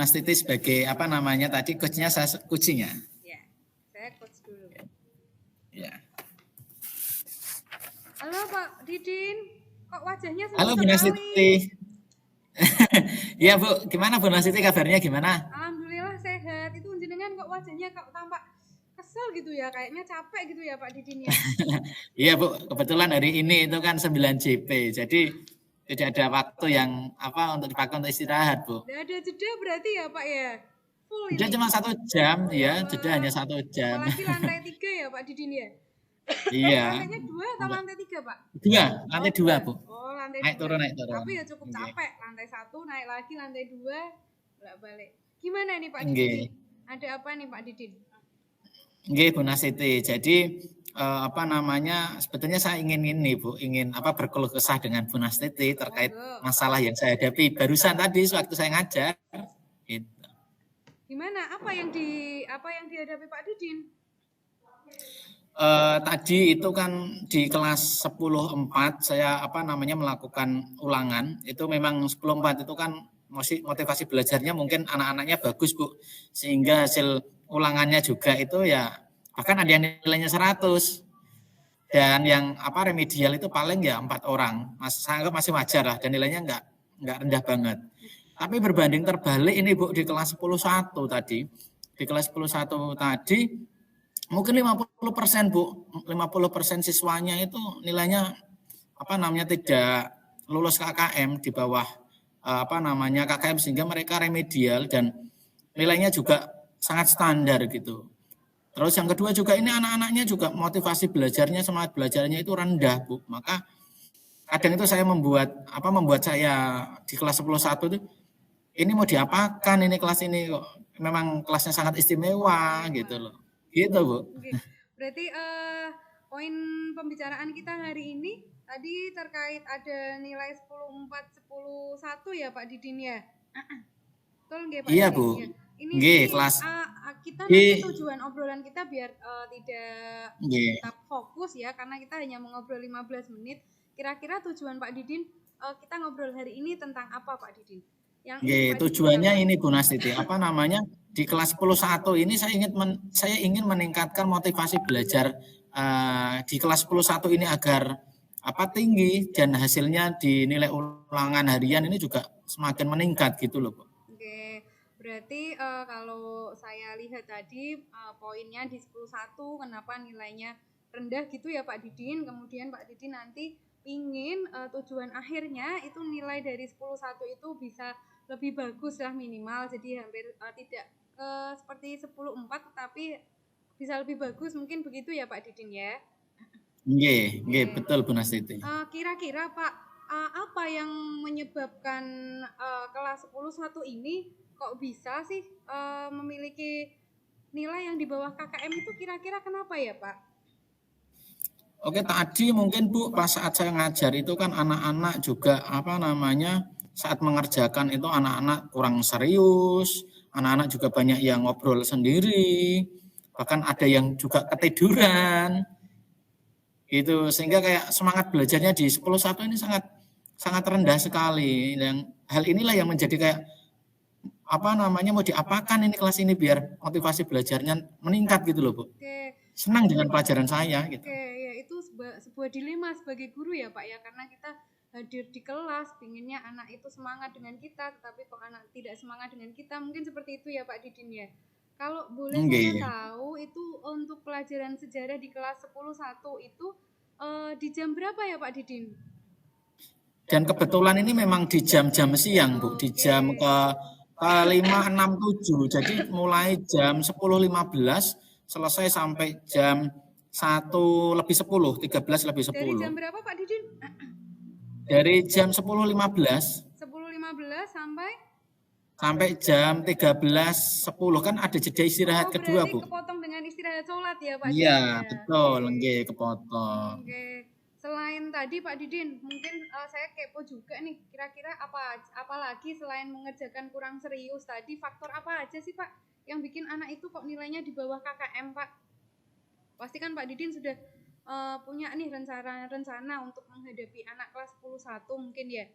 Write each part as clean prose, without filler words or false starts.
Nastiti sebagai apa namanya tadi coachnya, saya coaching ya. Ya, saya coach dulu. Ya. Halo Pak Didin, kok wajahnya senang Halo Bu sekali? Nastiti. Iya Bu, gimana Bu Nastiti kabarnya gimana? Alhamdulillah sehat. Itu jenengan kok wajahnya kok tampak kesel gitu ya, kayaknya capek gitu ya Pak Didin ya. Iya Bu, kebetulan hari ini itu kan 9 JP, jadi tidak ada waktu yang apa untuk dipakai untuk istirahat Bu. Udah ada jeda berarti ya Pak ya? Full Jeda ini. cuma 1 jam ya, jeda hanya 1 jam. Apalagi lantai 3 ya Pak Didin ya? Iya. Lantainya 2 atau lantai 3 Pak? 2, lantai 2 Bu. Oh lantai Naik 2. turun, naik turun. Tapi ya cukup capek. Lantai 1 naik lagi, lantai 2 bolak-balik. Gimana nih Pak Nggih. Didin? Ada apa nih Pak Didin? Nggih Bu Nastiti. Jadi apa namanya, sebetulnya saya ingin ini Bu, ingin apa berkeluh kesah dengan Bu Nastiti terkait masalah yang saya hadapi barusan tadi sewaktu saya ngajar. Gitu. Gimana? Apa yang dihadapi Pak Didin? Tadi itu kan di kelas 10.4 saya apa namanya melakukan ulangan. Itu memang 10.4 itu kan motivasi belajarnya mungkin anak-anaknya bagus Bu, sehingga hasil ulangannya juga itu ya bahkan ada yang nilainya 100. Dan yang apa remedial itu paling ya 4 orang. Saya anggap masih wajar lah dan nilainya enggak rendah banget. Tapi berbanding terbalik ini Bu di kelas 10.1 tadi. Di kelas 10.1 tadi mungkin 50% Bu, 50% siswanya itu nilainya apa namanya tidak lulus KKM di bawah apa namanya KKM, sehingga mereka remedial dan nilainya juga sangat standar gitu. Terus yang kedua juga ini anak-anaknya juga motivasi belajarnya, semangat belajarnya itu rendah Bu. Maka kadang itu saya membuat saya di kelas 10.1 itu ini mau diapakan ini kelas ini kok memang kelasnya sangat istimewa gitu loh. Gitu Bu. Oke. Berarti poin pembicaraan kita hari ini tadi terkait ada nilai 10.4, 10.1 ya Pak Didin ya? Betul nggih Pak Iya Didin? Bu. Ya. Ini kelas kita nanti tujuan obrolan kita biar tidak tetap fokus ya, karena kita hanya mengobrol 15 menit. Kira-kira tujuan Pak Didin kita ngobrol hari ini tentang apa Pak Didin? Tujuannya ini Bu Nastiti, apa namanya di kelas 10.1 ini saya ingin meningkatkan motivasi belajar di kelas 10.1 ini agar apa tinggi dan hasilnya di nilai ulangan harian ini juga semakin meningkat gitu loh Bu. Oke, berarti kalau saya lihat tadi poinnya di 10.1 kenapa nilainya rendah gitu ya Pak Didin. Kemudian Pak Didin nanti ingin tujuan akhirnya itu nilai dari 10.1 itu bisa lebih bagus lah minimal, jadi hampir tidak seperti 10.4 tapi bisa lebih bagus, mungkin begitu ya Pak Didin ya. Nggih, betul Bu Nastiti. Kira-kira Pak, apa yang menyebabkan kelas 10.1 ini kok bisa sih memiliki nilai yang di bawah KKM itu, kira-kira kenapa ya Pak? Oke, tadi mungkin Bu pas saat saya ngajar itu kan anak-anak juga apa namanya saat mengerjakan itu anak-anak kurang serius, anak-anak juga banyak yang ngobrol sendiri, bahkan ada yang juga ketiduran. Gitu, sehingga kayak semangat belajarnya di 10.1 ini sangat rendah sekali. Dan hal inilah yang menjadi kayak apa namanya mau diapakan ini kelas ini biar motivasi belajarnya meningkat gitu loh Bu. Oke. Senang dengan pelajaran saya gitu. Oke, ya itu sebuah dilema sebagai guru ya Pak ya, karena kita hadir di kelas pinginnya anak itu semangat dengan kita, tetapi kok anak tidak semangat dengan kita, mungkin seperti itu ya Pak Didin ya. Kalau boleh saya tahu itu untuk pelajaran sejarah di kelas 10.1 itu di jam berapa ya Pak Didin? Dan kebetulan ini memang di jam-jam siang Bu, di jam ke 5.67, jadi mulai jam 10.15 selesai sampai jam 1:10, 13:10. Dari jam berapa Pak Didin? Dari jam 10.15. 10.15 sampai jam 13:10 kan ada jeda istirahat kedua Bu. Kepotong dengan istirahat sholat ya Pak Didin? Iya betul, nggih kepotong. Oke. Selain tadi Pak Didin, mungkin saya kepo juga nih, kira-kira apa lagi selain mengerjakan kurang serius tadi, faktor apa aja sih Pak yang bikin anak itu kok nilainya di bawah KKM Pak? Pasti kan Pak Didin sudah punya nih rencana untuk menghadapi anak kelas 10.1 mungkin ya.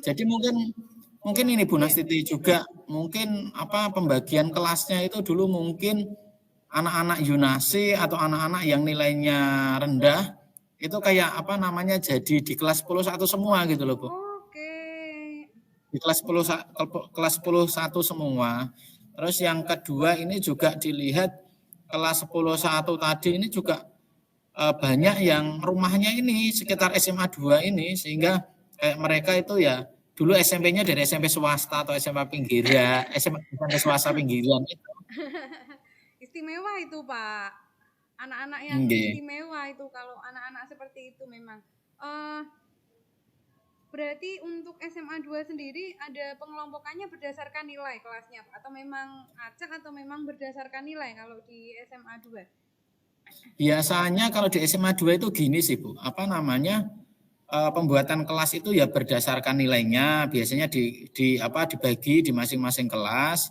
Jadi mungkin Mungkin ini Bu Iya. Nastiti juga mungkin apa pembagian kelasnya itu dulu mungkin anak-anak Yunasi atau anak-anak yang nilainya rendah itu kayak apa namanya jadi di kelas 10 semua gitu loh Bu. Oke. Di kelas 10 semua. Terus yang kedua ini juga dilihat kelas 10 tadi ini juga banyak yang rumahnya ini sekitar SMA 2 ini sehingga kayak mereka itu ya dulu SMP-nya dari SMP swasta atau SMA pinggiran, SMP swasta pinggiran itu. Istimewa itu, Pak. Anak-anak yang Nggih. istimewa itu kalau anak-anak seperti itu memang. Berarti untuk SMA 2 sendiri ada pengelompokannya berdasarkan nilai kelasnya, Pak? Atau memang acak atau memang berdasarkan nilai kalau di SMA 2? Biasanya kalau di SMA 2 itu gini sih Bu, apa namanya pembuatan kelas itu ya berdasarkan nilainya, biasanya dibagi di masing-masing kelas,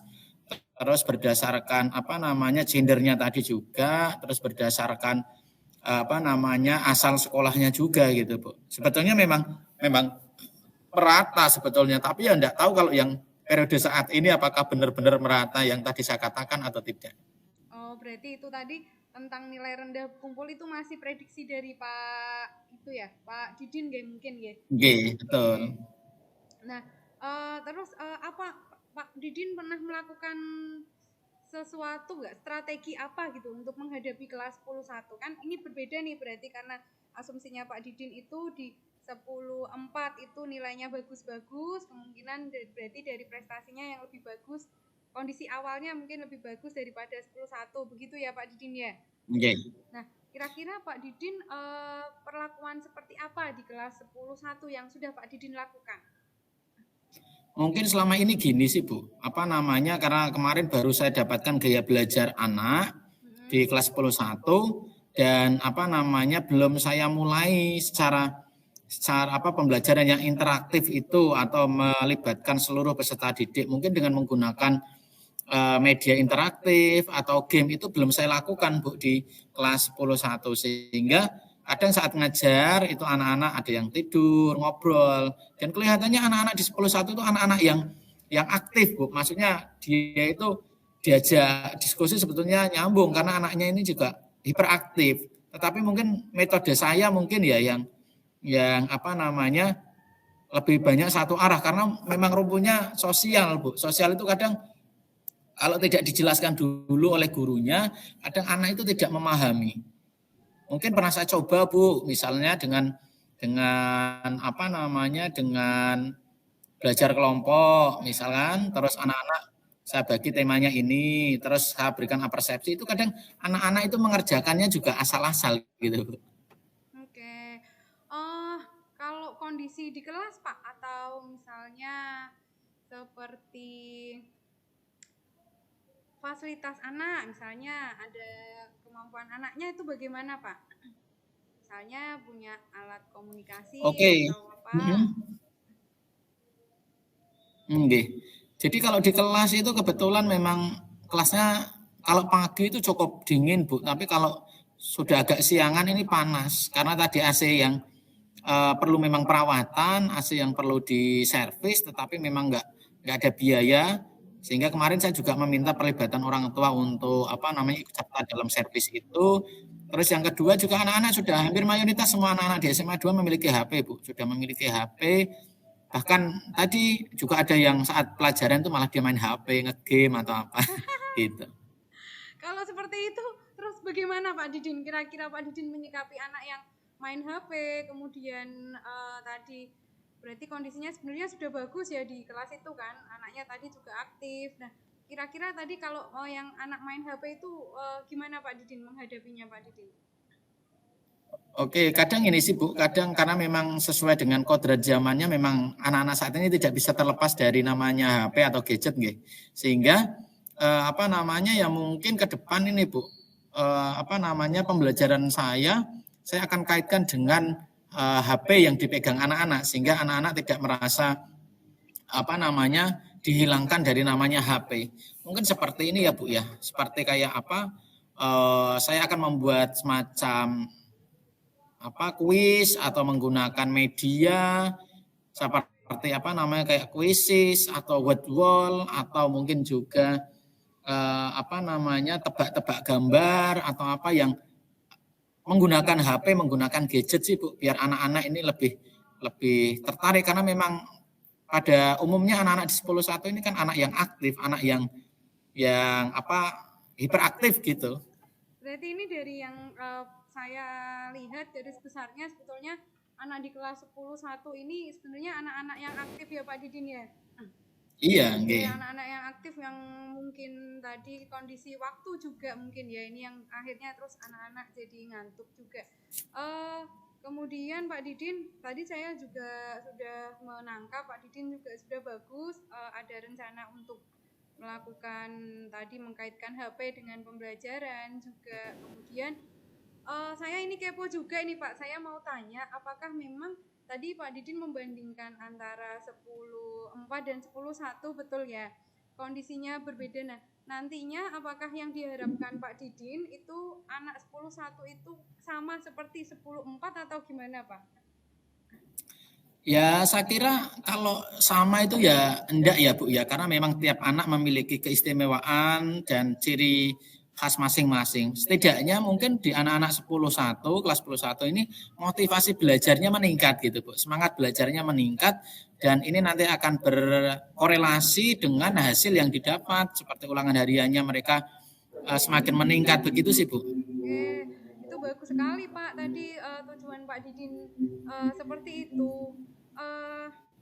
terus berdasarkan apa namanya gendernya tadi juga, terus berdasarkan apa namanya asal sekolahnya juga gitu Bu. Sebetulnya memang merata sebetulnya, tapi ya enggak tahu kalau yang periode saat ini apakah benar-benar merata yang tadi saya katakan atau tidak. Oh, berarti itu tadi tentang nilai rendah kumpul itu masih prediksi dari Pak itu ya, Pak Didin nggih mungkin nggih. Nggih, betul. Nah, terus apa Pak Didin pernah melakukan sesuatu nggak, strategi apa gitu untuk menghadapi kelas 10-1? Kan ini berbeda nih berarti karena asumsinya Pak Didin itu di 10-4 itu nilainya bagus-bagus, kemungkinan berarti dari prestasinya yang lebih bagus, kondisi awalnya mungkin lebih bagus daripada 10-1, begitu ya Pak Didin ya? Nggih. Nah, kira-kira Pak Didin perlakuan seperti apa di kelas 10-1 yang sudah Pak Didin lakukan? Mungkin selama ini gini sih Bu, apa namanya karena kemarin baru saya dapatkan gaya belajar anak di kelas 10-1 dan apa namanya belum saya mulai secara apa pembelajaran yang interaktif itu atau melibatkan seluruh peserta didik mungkin dengan menggunakan media interaktif atau game itu belum saya lakukan Bu di kelas 10-1 sehingga kadang saat ngajar itu anak-anak ada yang tidur, ngobrol dan kelihatannya anak-anak di 10-1 itu anak-anak yang aktif Bu. Maksudnya dia itu diajak diskusi sebetulnya nyambung karena anaknya ini juga hiperaktif. Tetapi mungkin metode saya mungkin ya yang apa namanya lebih banyak satu arah karena memang rumputnya sosial Bu. Sosial itu kadang kalau tidak dijelaskan dulu oleh gurunya, kadang anak itu tidak memahami. Mungkin pernah saya coba Bu, misalnya dengan apa namanya dengan belajar kelompok, misalkan, terus anak-anak saya bagi temanya ini, terus saya berikan persepsi itu kadang anak-anak itu mengerjakannya juga asal-asal gitu Bu. Oke. Kalau kondisi di kelas Pak atau misalnya seperti fasilitas anak, misalnya ada kemampuan anaknya itu bagaimana Pak? Misalnya punya alat komunikasi Oke. atau apa? Jadi kalau di kelas itu kebetulan memang kelasnya kalau pagi itu cukup dingin Bu, tapi kalau sudah agak siangan ini panas karena tadi AC yang perlu memang perawatan, AC yang perlu diservis, tetapi memang nggak ada biaya sehingga kemarin saya juga meminta perlibatan orang tua untuk apa namanya ikut serta dalam servis itu. Terus yang kedua juga anak-anak sudah hampir mayoritas semua anak-anak di SMA 2 memiliki HP Bu, sudah memiliki HP. Bahkan tadi juga ada yang saat pelajaran tuh malah dia main HP, ngegame atau apa gitu. Kalau seperti itu, terus bagaimana Pak Didin? Kira-kira Pak Didin menyikapi anak yang main HP, kemudian tadi berarti kondisinya sebenarnya sudah bagus ya di kelas itu kan, anaknya tadi juga aktif. Nah, kira-kira tadi kalau yang anak main HP itu gimana Pak Didin menghadapinya Pak Didin? Oke, kadang ini sih Bu, kadang karena memang sesuai dengan kodrat zamannya memang anak-anak saat ini tidak bisa terlepas dari namanya HP atau gadget nggih. Sehingga apa namanya ya mungkin ke depan ini Bu, apa namanya pembelajaran saya akan kaitkan dengan HP yang dipegang anak-anak sehingga anak-anak tidak merasa apa namanya dihilangkan dari namanya HP. Mungkin seperti ini ya Bu ya, seperti kayak apa saya akan membuat semacam apa kuis atau menggunakan media seperti seperti apa namanya kayak quizzes atau word wall atau mungkin juga apa namanya tebak-tebak gambar atau apa yang menggunakan HP, menggunakan gadget sih Bu, biar anak-anak ini lebih lebih tertarik karena memang pada umumnya anak-anak di 10-1 ini kan anak yang aktif, anak yang apa hiperaktif gitu. Berarti ini dari yang saya lihat garis besarnya sebetulnya anak di kelas 10-1 ini sebenarnya anak-anak yang aktif ya Pak Didin ya. Iya, Jadi nggih. anak-anak yang aktif yang mungkin tadi kondisi waktu juga mungkin ya ini yang akhirnya terus anak-anak jadi ngantuk juga. Kemudian Pak Didin, tadi saya juga sudah menangkap Pak Didin juga sudah bagus ada rencana untuk melakukan tadi mengkaitkan HP dengan pembelajaran juga. Kemudian saya ini kepo juga ini Pak, saya mau tanya apakah memang tadi Pak Didin membandingkan antara 10-4 dan 10-1 betul ya? Kondisinya berbeda. Nah, nantinya apakah yang diharapkan Pak Didin itu anak 10-1 itu sama seperti 10-4 atau gimana Pak? Ya, saya kira kalau sama itu ya enggak ya Bu ya, karena memang tiap anak memiliki keistimewaan dan ciri khas masing-masing. Setidaknya mungkin di anak-anak 10-1, kelas 10-1 ini motivasi belajarnya meningkat gitu Bu. Semangat belajarnya meningkat dan ini nanti akan berkorelasi dengan hasil yang didapat seperti ulangan hariannya mereka semakin meningkat begitu sih Bu. Itu bagus sekali Pak tadi tujuan Pak Didin seperti itu.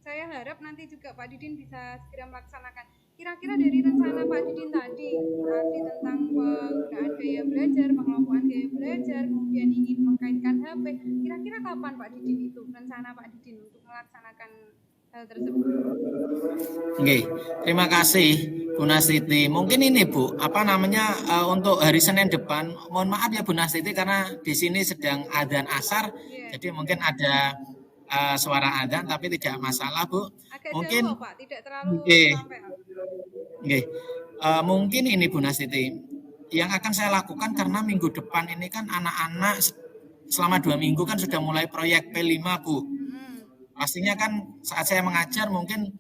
Saya harap nanti juga Pak Didin bisa segera melaksanakan. Kira-kira dari rencana Pak Didin tadi tentang penggunaan gaya belajar, pengelompokan gaya belajar, kemudian ingin mengkaitkan HP. Kira-kira kapan Pak Didin itu rencana Pak Didin untuk melaksanakan hal tersebut? Oke, terima kasih Bu Nastiti. Mungkin ini Bu, apa namanya untuk hari Senin depan. Mohon maaf ya Bu Nastiti karena di sini sedang adzan asar, jadi mungkin ada suara adzan tapi tidak masalah Bu. Agak Mungkin jauh Pak, tidak terlalu sampai. Mungkin ini Bu Nastiti. Yang akan saya lakukan karena minggu depan ini kan anak-anak selama 2 minggu kan sudah mulai proyek P5 Bu. Pastinya kan saat saya mengajar mungkin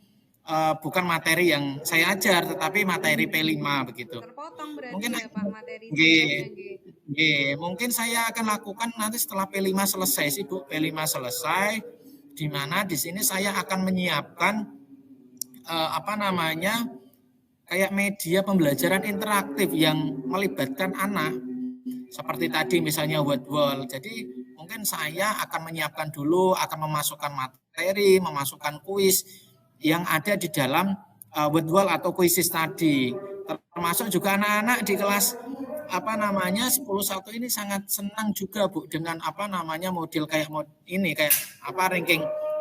bukan materi yang saya ajar tetapi materi P5 begitu. Terpotong berarti Mungkin ya Pak materi mungkin saya akan lakukan nanti setelah P5 selesai sih Bu, P5 selesai di mana di sini saya akan menyiapkan apa namanya kayak media pembelajaran interaktif yang melibatkan anak seperti tadi misalnya word wall. Jadi mungkin saya akan menyiapkan dulu, akan memasukkan materi, memasukkan kuis yang ada di dalam word wall atau kuisis tadi. Termasuk juga anak-anak di kelas apa namanya 10-1 ini sangat senang juga Bu dengan apa namanya model kayak ini kayak apa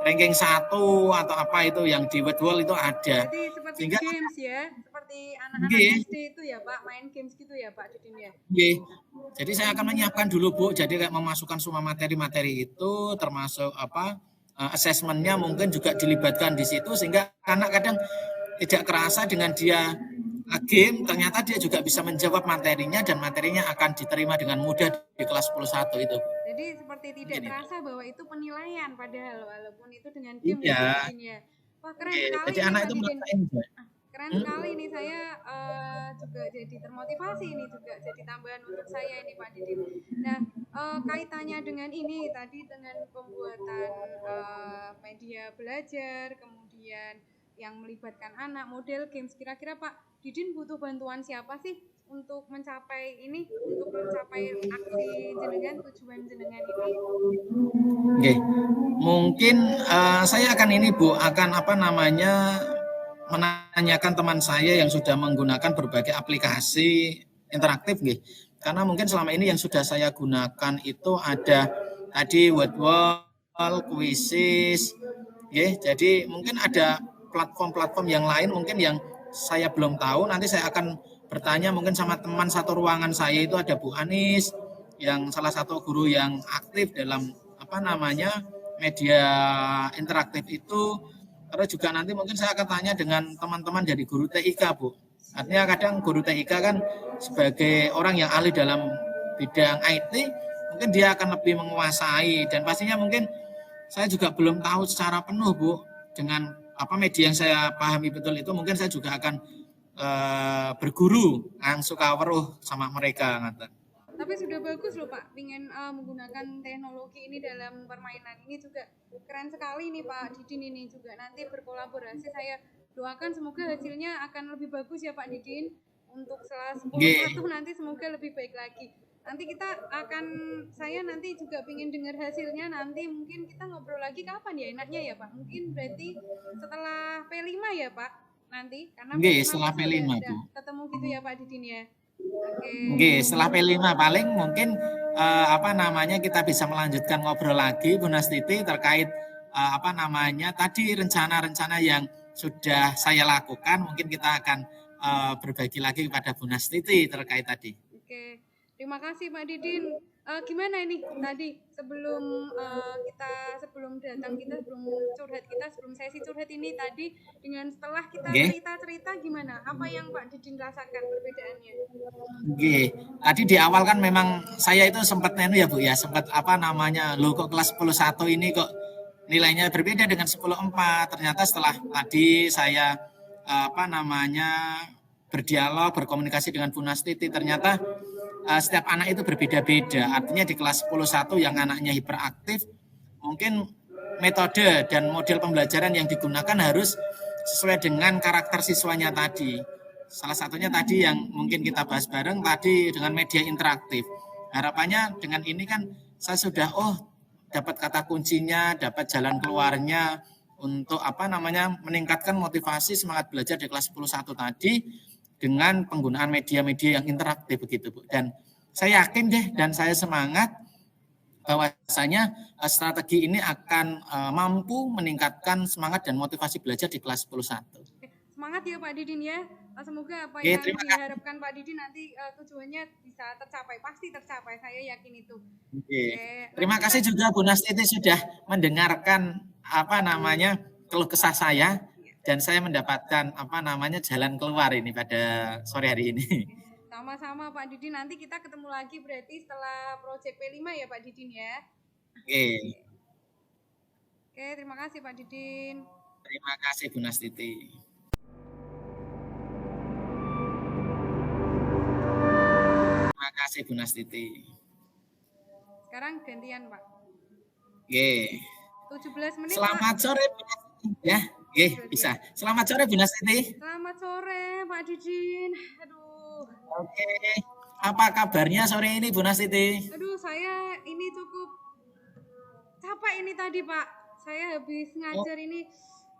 ranking 1 atau apa itu yang di word wall itu ada. Jadi seperti Sehingga games ya, seperti anak-anak SD itu ya Pak, main games gitu ya Pak Didin ya. Jadi saya akan menyiapkan dulu Bu, jadi kayak memasukkan semua materi-materi itu termasuk apa asesmennya mungkin juga dilibatkan di situ sehingga anak kadang tidak kerasa dengan dia game ternyata dia juga bisa menjawab materinya dan materinya akan diterima dengan mudah di kelas 10-1 itu. Jadi seperti tidak terasa bahwa itu penilaian padahal walaupun itu dengan game ya. Wah keren sekali jadi anak itu merasa enjoy. Keren sekali nih saya juga jadi termotivasi ini juga jadi tambahan untuk saya ini Pak Didin. Nah kaitannya dengan ini tadi dengan pembuatan media belajar kemudian yang melibatkan anak model games kira-kira Pak Didin butuh bantuan siapa sih untuk mencapai ini untuk mencapai aksi jenengan tujuan jenengan ini? Mungkin saya akan ini Bu akan apa namanya menanyakan teman saya yang sudah menggunakan berbagai aplikasi interaktif nggih. Karena mungkin selama ini yang sudah saya gunakan itu ada tadi word wall, quizzes nggih. Jadi mungkin ada platform-platform yang lain mungkin yang saya belum tahu, nanti saya akan bertanya mungkin sama teman satu ruangan saya itu ada Bu Anis yang salah satu guru yang aktif dalam apa namanya media interaktif itu. Terus juga nanti mungkin saya akan tanya dengan teman-teman dari guru TIK Bu. Artinya kadang guru TIK kan sebagai orang yang ahli dalam bidang IT mungkin dia akan lebih menguasai dan pastinya mungkin saya juga belum tahu secara penuh Bu dengan media yang saya pahami betul itu mungkin saya juga akan berguru suka weruh sama mereka ngaten. Tapi sudah bagus loh Pak, ingin menggunakan teknologi ini dalam permainan ini juga keren sekali nih Pak Didin, ini juga nanti berkolaborasi, saya doakan semoga hasilnya akan lebih bagus ya Pak Didin, untuk setelah 10.1 nanti semoga lebih baik lagi. Nanti saya nanti juga ingin dengar hasilnya, nanti mungkin kita ngobrol lagi kapan ya enaknya ya Pak, mungkin berarti setelah P5 ya Pak nanti, karena setelah P5 udah ketemu gitu ya Pak Didin ya. Oke, setelah P5 paling mungkin kita bisa melanjutkan ngobrol lagi Bu Nastiti terkait tadi rencana-rencana yang sudah saya lakukan, mungkin kita akan berbagi lagi kepada Bu Nastiti terkait tadi. Oke, terima kasih Pak Didin. Gimana ini tadi sebelum sesi curhat ini tadi, dengan setelah kita cerita gimana? Apa yang Pak Didin rasakan perbedaannya? Tadi di awal kan memang saya itu sempat ya Bu ya, sempat kok kelas 10.1 ini kok nilainya berbeda dengan 10.4. Ternyata setelah tadi saya berdialog, berkomunikasi dengan Bu Nastiti, ternyata setiap anak itu berbeda-beda. Artinya di kelas 10.1 yang anaknya hiperaktif, mungkin metode dan model pembelajaran yang digunakan harus sesuai dengan karakter siswanya tadi. Salah satunya tadi yang mungkin kita bahas bareng tadi dengan media interaktif. Harapannya dengan ini kan saya sudah dapat kata kuncinya, dapat jalan keluarnya untuk meningkatkan motivasi semangat belajar di kelas 10.1 tadi dengan penggunaan media-media yang interaktif begitu Bu. Dan saya yakin dan saya semangat bahwasanya strategi ini akan mampu meningkatkan semangat dan motivasi belajar di kelas 10.1. Semangat ya Pak Didin ya. Semoga apa yang diharapkan Pak Didin nanti tujuannya bisa tercapai, pasti tercapai, saya yakin itu. Terima kasih juga Bu Nastiti sudah mendengarkan keluh kesah saya. Dan saya mendapatkan jalan keluar ini pada sore hari ini. Sama-sama Pak Didin, nanti kita ketemu lagi berarti setelah proyek P5 ya Pak Didin ya. Oke, terima kasih Pak Didin. Terima kasih Bu Nastiti. Terima kasih Bu Nastiti. Sekarang gantian Pak. 17 menit. Selamat sore Bu Nastiti ya. Bisa. Selamat sore Bu Nastiti. Selamat sore Pak Didin. Aduh. Oke. Apa kabarnya sore ini Bu Nastiti? Aduh, saya ini cukup capek ini tadi Pak. Saya habis ngajar ini.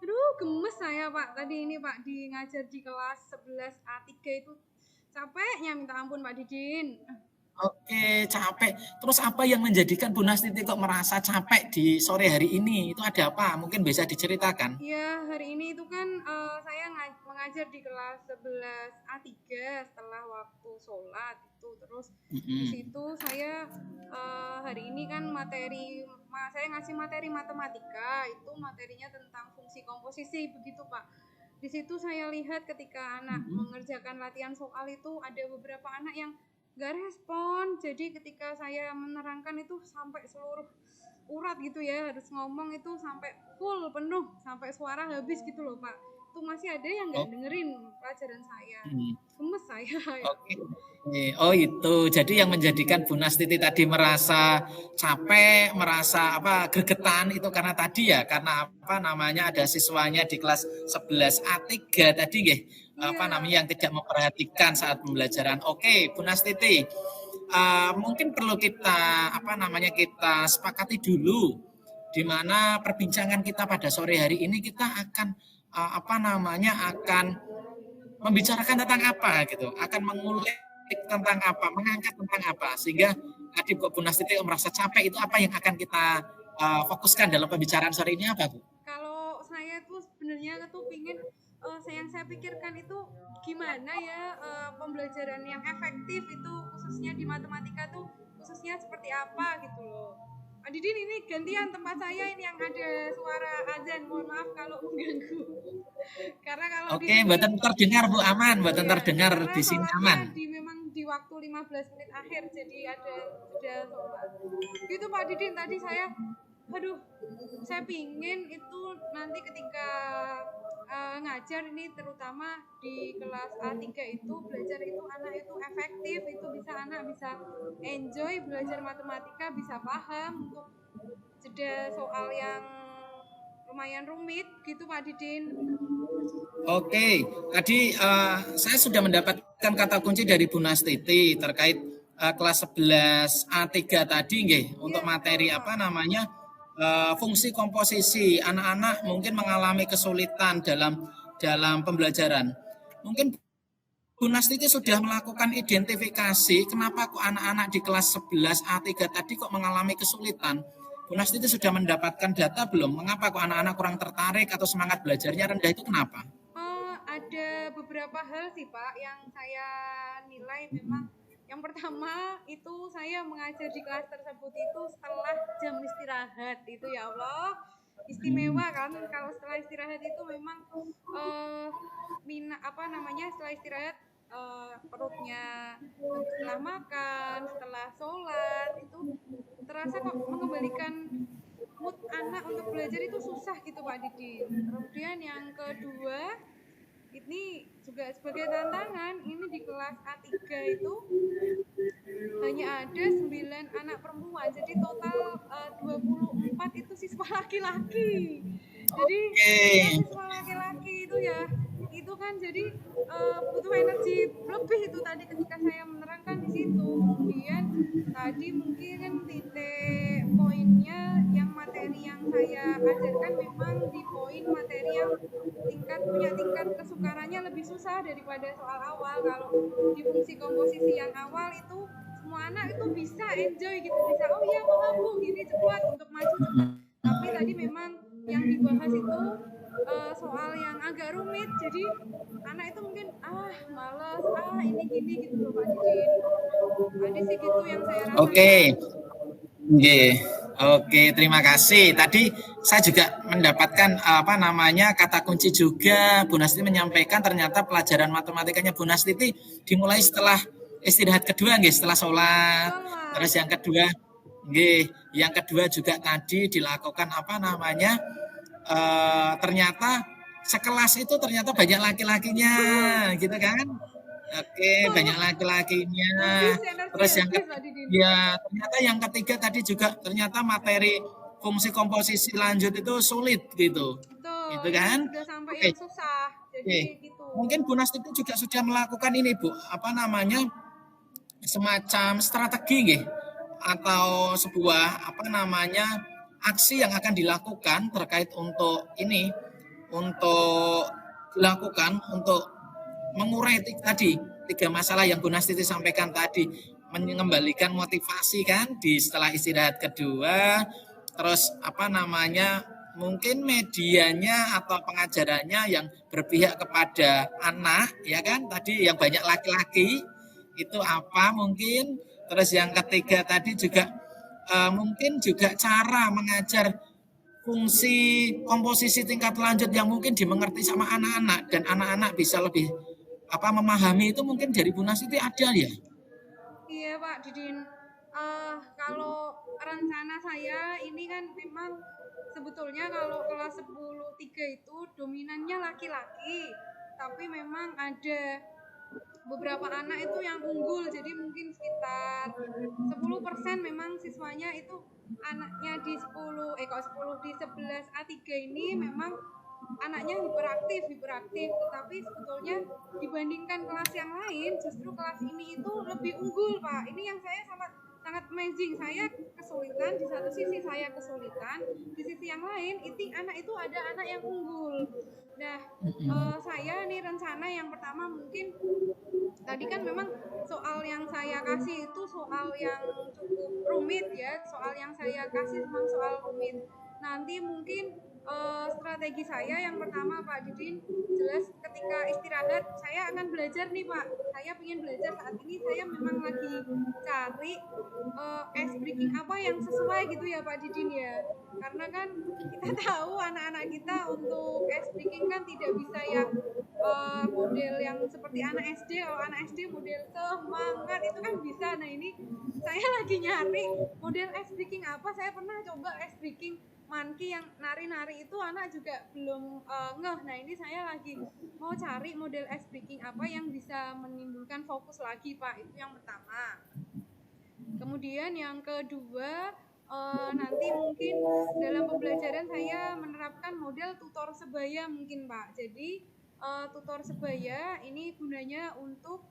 Aduh, gemes saya Pak. Tadi ini Pak ngajar di kelas 11 A3 itu capeknya minta ampun Pak Didin. Oke, capek. Terus apa yang menjadikan Bu Nastiti kok merasa capek di sore hari ini? Itu ada apa? Mungkin bisa diceritakan. Iya, hari ini itu kan saya mengajar di kelas 11 A3 setelah waktu sholat itu. Terus di situ saya hari ini kan saya ngasih materi matematika, itu materinya tentang fungsi komposisi begitu Pak. Di situ saya lihat ketika anak mengerjakan latihan soal itu ada beberapa anak yang gak respon, jadi ketika saya menerangkan itu sampai seluruh urat gitu ya, harus ngomong itu sampai full penuh, sampai suara habis gitu loh Pak. Itu masih ada yang gak dengerin pelajaran saya. Gemes saya. Oh itu, jadi yang menjadikan Bu Nastiti tadi merasa capek, merasa gregetan itu karena tadi ya, karena ada siswanya di kelas 11 A3 tadi ya. Yang tidak memperhatikan saat pembelajaran. Oke, Bu Nastiti, mungkin perlu kita kita sepakati dulu di mana perbincangan kita pada sore hari ini kita akan akan membicarakan tentang apa gitu, akan mengulik tentang apa, mengangkat tentang apa, sehingga tadi Bu Nastiti merasa capek itu apa yang akan kita fokuskan dalam pembicaraan sore ini apa Bu? Kalau saya tuh sebenarnya pingin yang saya pikirkan itu gimana ya pembelajaran yang efektif itu khususnya di matematika tuh khususnya seperti apa gitu loh. Pak Didin ini gantian tempat saya ini yang ada suara azan, mohon maaf kalau mengganggu. Karena kalau mboten terdengar Bu, aman, mboten terdengar di sini aman. Memang di waktu 15 menit akhir jadi ada sholat. Itu Pak Didin tadi saya aduh, saya pingin itu nanti ketika ngajar ini terutama di kelas A3 itu belajar itu anak itu efektif, itu bisa anak bisa enjoy belajar matematika, bisa paham untuk jeda soal yang lumayan rumit gitu Pak Didin. Oke, tadi saya sudah mendapatkan kata kunci dari Bu Nastiti terkait kelas 11 A3 tadi nggih, untuk Iya materi betul Pak. apa namanya fungsi komposisi. Anak-anak mungkin mengalami kesulitan dalam pembelajaran. Mungkin Bu Nastiti sudah melakukan identifikasi kenapa kok anak-anak di kelas 11 A3 tadi kok mengalami kesulitan. Bu Nastiti sudah mendapatkan data belum? Mengapa kok anak-anak kurang tertarik atau semangat belajarnya rendah itu kenapa? Ada beberapa hal sih Pak yang saya nilai memang yang pertama itu saya mengajar di kelas tersebut itu setelah jam istirahat itu ya Allah istimewa kan kalau setelah istirahat itu memang setelah istirahat perutnya setelah makan setelah sholat itu terasa kok mengembalikan mood anak untuk belajar itu susah gitu Pak Didi. Kemudian yang kedua ini juga sebagai tantangan ini di kelas A3 itu hanya ada 9 anak perempuan jadi total 24 itu siswa laki-laki jadi ketika Oke, siswa laki-laki itu ya itu kan jadi butuh energi lebih itu tadi ketika saya menerangkan di situ kemudian tadi mungkin titik poinnya yang materi yang saya ajarkan memang di poin materi yang tingkat kesukarannya lebih susah daripada soal awal kalau di fungsi komposisi yang awal itu semua anak itu bisa enjoy gitu bisa oh iya paham bu gini cepat untuk maju cepat tapi tadi memang yang dibahas itu soal yang agak rumit jadi anak itu mungkin males ini gini gitu loh Pak Didin tadi sih gitu yang saya oke, rasakan. nggih. Oke, terima kasih. Tadi saya juga mendapatkan apa namanya kata kunci juga. Bu Nastiti menyampaikan ternyata pelajaran matematikanya Bu Nastiti dimulai setelah istirahat kedua, nggih, setelah sholat. Betul Terus Pak. yang kedua, nggih, yang kedua juga tadi dilakukan apa namanya ternyata sekelas itu ternyata banyak laki-lakinya, gitu kan? Oke, banyak laki-lakinya. habis energi Terus yang habis Pak ketiga, Didin. ya ternyata yang ketiga tadi juga ternyata materi fungsi komposisi lanjut itu sulit gitu, Betul, gitu ini kan? sudah sampai Oke, yang susah oke. jadi gitu. Mungkin Bu Nastiti juga sudah melakukan ini Bu, apa namanya semacam strategi nggih atau sebuah apa namanya aksi yang akan dilakukan terkait untuk ini untuk dilakukan untuk mengurai tadi tiga masalah yang Bu Nastiti sampaikan tadi mengembalikan motivasi kan di setelah istirahat kedua terus apa namanya mungkin medianya atau pengajarannya yang berpihak kepada anak ya kan tadi yang banyak laki-laki itu apa mungkin terus yang ketiga tadi juga mungkin juga cara mengajar fungsi komposisi tingkat lanjut yang mungkin dimengerti sama anak-anak dan anak-anak bisa lebih apa memahami itu mungkin dari Bu Nastiti ada ya. Iya Pak Didin, kalau rencana saya ini kan memang sebetulnya kalau kelas 10-3 itu dominannya laki-laki, tapi memang ada beberapa anak itu yang unggul, jadi mungkin sekitar 10% memang siswanya itu anaknya di 10, kok 10 di 11 A3 ini memang anaknya hiperaktif tetapi sebetulnya dibandingkan kelas yang lain justru kelas ini itu lebih unggul Pak ini yang saya sangat sangat amazing saya kesulitan di satu sisi saya kesulitan di sisi yang lain itu anak itu ada anak yang unggul nah saya nih rencana yang pertama mungkin tadi kan memang soal yang saya kasih itu soal yang cukup rumit ya soal yang saya kasih memang soal rumit nanti mungkin strategi saya yang pertama Pak Didin jelas ketika istirahat saya akan belajar nih Pak saya ingin belajar saat ini saya memang lagi cari ice breaking apa yang sesuai gitu ya Pak Didin ya karena kan kita tahu anak-anak kita untuk ice breaking kan tidak bisa yang model yang seperti anak SD. Kalau anak SD model semangat itu kan bisa. Nah ini saya lagi nyari model ice breaking apa. Saya pernah coba ice breaking monkey yang nari-nari itu anak juga belum ngeh. Nah ini saya lagi mau cari model ice breaking apa yang bisa menimbulkan fokus lagi Pak. Itu yang pertama. Kemudian yang kedua, nanti mungkin dalam pembelajaran saya menerapkan model tutor sebaya mungkin Pak. Jadi tutor sebaya ini gunanya untuk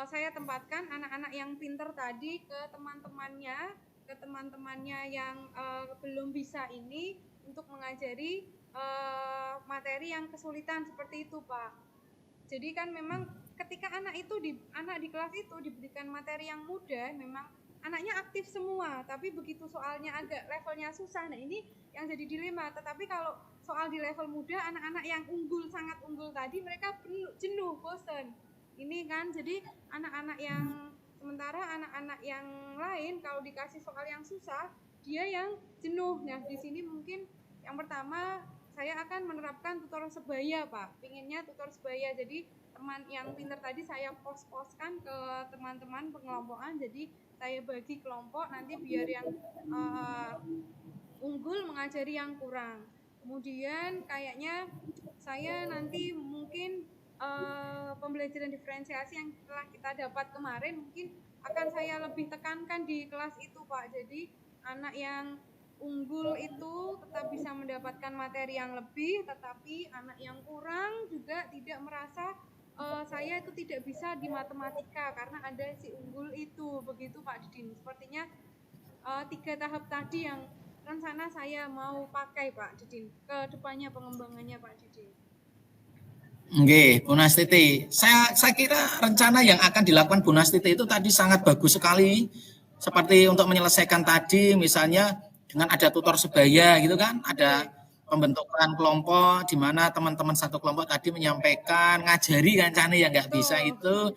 saya tempatkan anak-anak yang pinter tadi ke teman-temannya yang belum bisa ini untuk mengajari materi yang kesulitan seperti itu Pak. Jadi kan memang ketika anak di kelas itu diberikan materi yang mudah, memang anaknya aktif semua, tapi begitu soalnya agak levelnya susah, nah ini yang jadi dilema. Tetapi kalau soal di level mudah, anak-anak yang sangat unggul tadi, mereka jenuh, bosan. Ini kan, jadi sementara anak-anak yang lain kalau dikasih soal yang susah, dia yang jenuh. Nah, di sini mungkin yang pertama saya akan menerapkan tutor sebaya Pak. Pinginnya tutor sebaya, jadi teman yang pintar tadi saya pos-poskan ke teman-teman pengelompokan, jadi saya bagi kelompok nanti biar yang unggul mengajari yang kurang. Kemudian kayaknya saya nanti mungkin pembelajaran diferensiasi yang telah kita dapat kemarin mungkin akan saya lebih tekankan di kelas itu Pak. Jadi anak yang unggul itu tetap bisa mendapatkan materi yang lebih, tetapi anak yang kurang juga tidak merasa saya itu tidak bisa di matematika karena ada si unggul itu. Begitu Pak Didin. Sepertinya 3 tahap tadi yang rencana saya mau pakai Pak Didin ke depannya pengembangannya Pak Didin. Oke, Bu Nastiti. Saya kira rencana yang akan dilakukan Bu Nastiti itu tadi sangat bagus sekali. Seperti untuk menyelesaikan tadi, misalnya dengan ada tutor sebaya gitu kan, ada pembentukan kelompok di mana teman-teman satu kelompok tadi menyampaikan, ngajari kancane yang nggak bisa itu.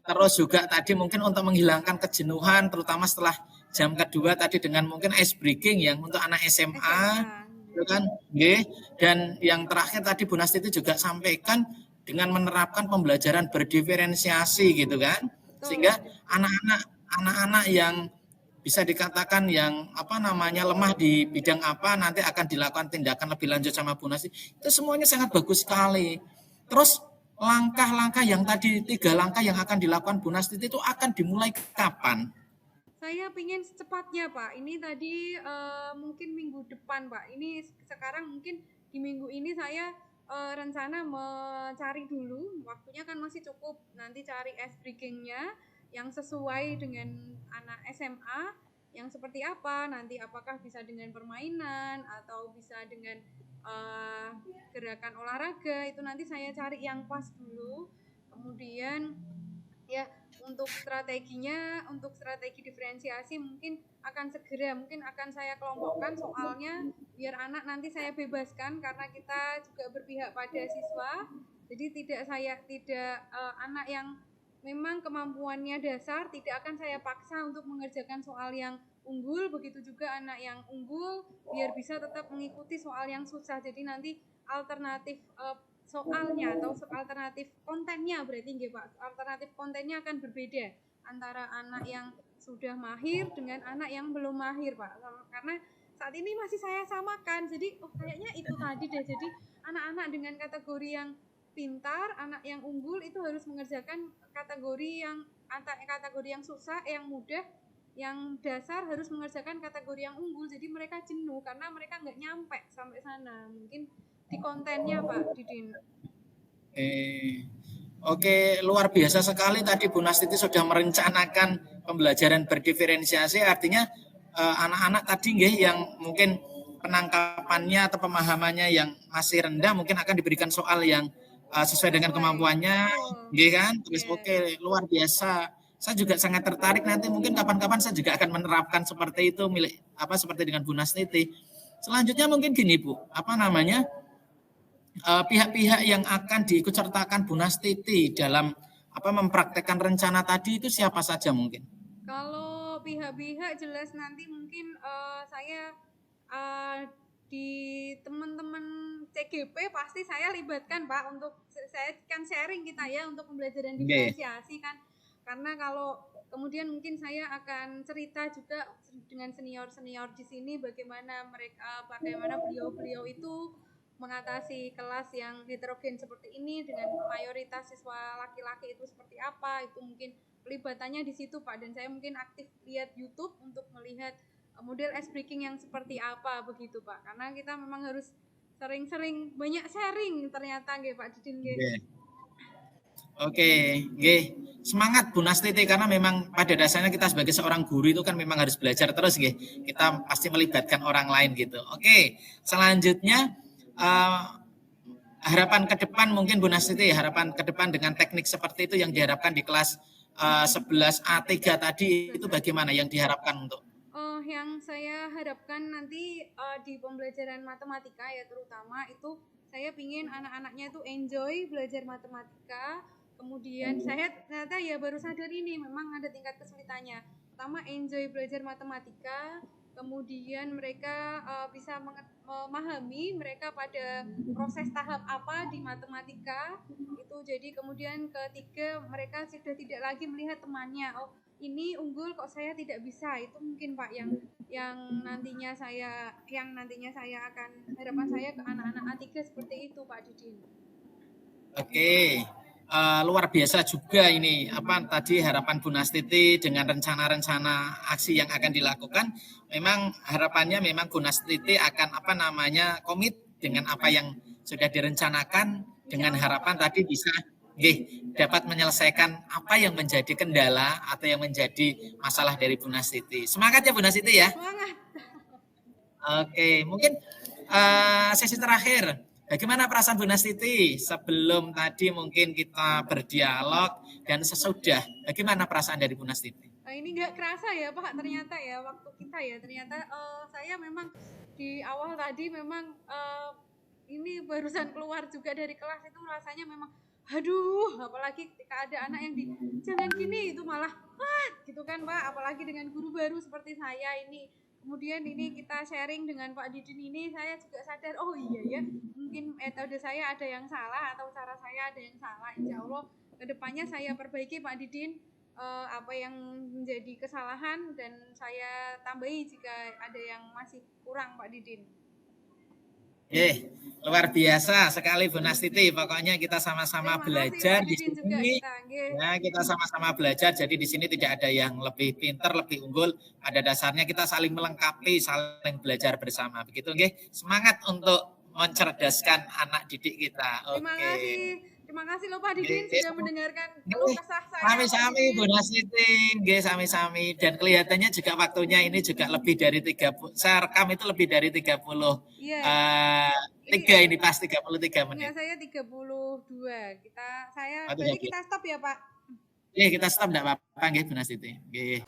Terus juga tadi mungkin untuk menghilangkan kejenuhan, terutama setelah jam kedua tadi dengan mungkin ice breaking yang untuk anak SMA. Itu kan, dan yang terakhir tadi Bu Nastiti juga sampaikan dengan menerapkan pembelajaran berdiferensiasi gitu kan, sehingga anak-anak yang bisa dikatakan yang lemah di bidang apa nanti akan dilakukan tindakan lebih lanjut sama Bu Nastiti. Itu semuanya sangat bagus sekali. Terus langkah-langkah yang tadi 3 langkah yang akan dilakukan Bu Nastiti itu akan dimulai kapan? Saya pingin secepatnya Pak. Ini tadi mungkin minggu depan Pak. Ini sekarang mungkin di minggu ini saya rencana mencari dulu. Waktunya kan masih cukup. Nanti cari ice breakingnya yang sesuai dengan anak SMA. Yang seperti apa? Nanti apakah bisa dengan permainan atau bisa dengan gerakan olahraga. Itu nanti saya cari yang pas dulu. Kemudian ya untuk strategi diferensiasi mungkin akan saya kelompokkan soalnya biar anak nanti saya bebaskan karena kita juga berpihak pada siswa. Jadi tidak anak yang memang kemampuannya dasar tidak akan saya paksa untuk mengerjakan soal yang unggul, begitu juga anak yang unggul biar bisa tetap mengikuti soal yang susah. Jadi nanti alternatif soalnya atau alternatif kontennya berarti nggih Pak. Alternatif kontennya akan berbeda antara anak yang sudah mahir dengan anak yang belum mahir Pak. Karena saat ini masih saya samakan. Jadi kayaknya itu tadi deh. Jadi anak-anak dengan kategori yang pintar, anak yang unggul itu harus mengerjakan kategori yang susah, yang mudah, yang dasar harus mengerjakan kategori yang unggul. Jadi mereka jenuh karena mereka nggak nyampe sampai sana. Mungkin di kontennya Pak Didin. Oke, luar biasa sekali tadi Bu Nastiti sudah merencanakan pembelajaran berdiferensiasi, artinya anak-anak tadi yang mungkin penangkapannya atau pemahamannya yang masih rendah mungkin akan diberikan soal yang sesuai dengan kemampuannya, kan? Terus luar biasa. Saya juga sangat tertarik nanti mungkin kapan-kapan saya juga akan menerapkan seperti itu seperti dengan Bu Nastiti. Selanjutnya mungkin gini Bu, pihak-pihak yang akan diikutsertakan Bu Nastiti dalam mempraktekkan rencana tadi itu siapa saja mungkin? Kalau pihak-pihak jelas nanti mungkin saya di teman-teman CGP pasti saya libatkan Pak, untuk saya kan sharing kita ya untuk pembelajaran Nggih. diferensiasi kan, karena kalau kemudian mungkin saya akan cerita juga dengan senior-senior di sini bagaimana beliau-beliau itu mengatasi kelas yang heterogen seperti ini dengan mayoritas siswa laki-laki itu seperti apa, itu mungkin pelibatannya di situ Pak, dan saya mungkin aktif lihat YouTube untuk melihat model ice breaking yang seperti apa begitu Pak, karena kita memang harus sering-sering banyak sharing ternyata nggih Pak Didin nggih. Nggih. Oke, nggih. Semangat Bu Nastiti, karena memang pada dasarnya kita sebagai seorang guru itu kan memang harus belajar terus nggih. Kita pasti melibatkan orang lain gitu. Oke, selanjutnya harapan ke depan mungkin Bu Nastiti, harapan ke depan dengan teknik seperti itu yang diharapkan di kelas 11A3 tadi itu bagaimana yang diharapkan untuk? Yang saya harapkan nanti di pembelajaran matematika ya terutama itu saya pingin anak-anaknya itu enjoy belajar matematika. Kemudian saya ternyata ya baru sadar ini memang ada tingkat kesulitannya. Pertama enjoy belajar matematika, kemudian mereka bisa memahami mereka pada proses tahap apa di matematika itu. Jadi kemudian ketiga mereka sudah tidak lagi melihat temannya, oh ini unggul kok saya tidak bisa, itu mungkin Pak yang nantinya saya akan harapan saya ke anak-anak A3 seperti itu Pak Didin. Oke, luar biasa juga ini apa tadi harapan Bu Nastiti dengan rencana-rencana aksi yang akan dilakukan. Memang harapannya memang Bu Nastiti akan apa namanya komit dengan apa yang sudah direncanakan, dengan harapan tadi bisa dapat menyelesaikan apa yang menjadi kendala atau yang menjadi masalah dari Bu Nastiti. Semangat ya Bu Nastiti ya. Semangat. Oke, mungkin sesi terakhir. Bagaimana perasaan Bu Nastiti sebelum tadi mungkin kita berdialog dan sesudah? Bagaimana perasaan dari Bu Nastiti? Ini nggak kerasa ya Pak, ternyata ya waktu kita ya ternyata saya memang di awal tadi memang ini barusan keluar juga dari kelas itu rasanya memang aduh, apalagi ketika ada anak yang di jangan gini itu malah gitu kan Pak, apalagi dengan guru baru seperti saya ini. Kemudian ini kita sharing dengan Pak Didin ini, saya juga sadar, oh iya ya, mungkin metode saya ada yang salah atau cara saya ada yang salah. Insya Allah kedepannya saya perbaiki Pak Didin, apa yang menjadi kesalahan dan saya tambahi jika ada yang masih kurang Pak Didin. Luar biasa sekali Bu Nastiti. Pokoknya kita sama-sama belajar di sini. Ya, kita sama-sama belajar. Jadi di sini tidak ada yang lebih pintar, lebih unggul. Pada dasarnya kita saling melengkapi, saling belajar bersama. Begitu, nggih. Semangat untuk mencerdaskan anak didik kita. Oke. Terima kasih loh Pak Didin sudah mendengarkan keluh kesah saya. Sami-sami Bu Nastiti, nggih sami-sami, dan kelihatannya juga waktunya ini juga lebih dari 30. Saya rekam itu lebih dari 30. Iya. 3 ini pas 33 menit. Ya, saya 32. Berarti kita stop ya, Pak? Iya, kita stop enggak apa-apa nggih Bu Nastiti. Nggih.